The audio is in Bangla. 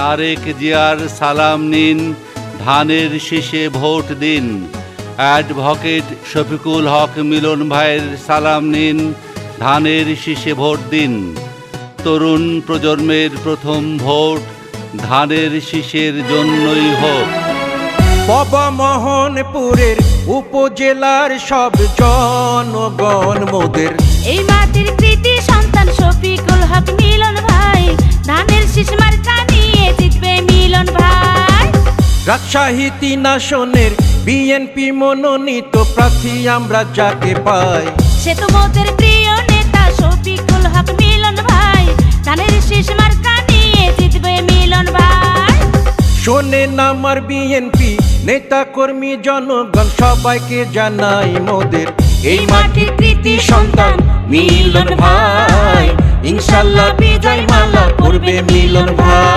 তারেক জিয়ার সালাম নিন, ধানের শীষে ভোট দিন। অ্যাডভোকেট শফিকুল হক মিলন ভাইয়ের সালাম নিন, ধানের শীষে ভোট দিন। তরুণ প্রজন্মের প্রথম ভোট ধানের শীষের জন্যই হোক। বাবা মোহনপুরের উপজেলার সব জনগণ মোদের এই মাটির কৃতি সন্তান শফিকুল হক মিলন ভাই, ধানের শীষ মার্কা নিয়ে জিতবে মিলন ভাই। রাজশাহী ৩ আসনের বিএনপি মনোনীত প্রার্থী আমরা যাকে পাই, সে তো মোদের প্রিয় নেতা শফিকুল হক মিলন ভাই, ধানের শীষ মার্কা নিয়ে জিতবে মিলন ভাই। শোনেন আমার বিএনপি নেতা কর্মী জনগণ সবাইকে জানাই মোদের এই মাটির কৃতি সন্তান মিলন ভাই, ইনশাল্লাহ বিজয় মালা পড়বে মিলন ভাই।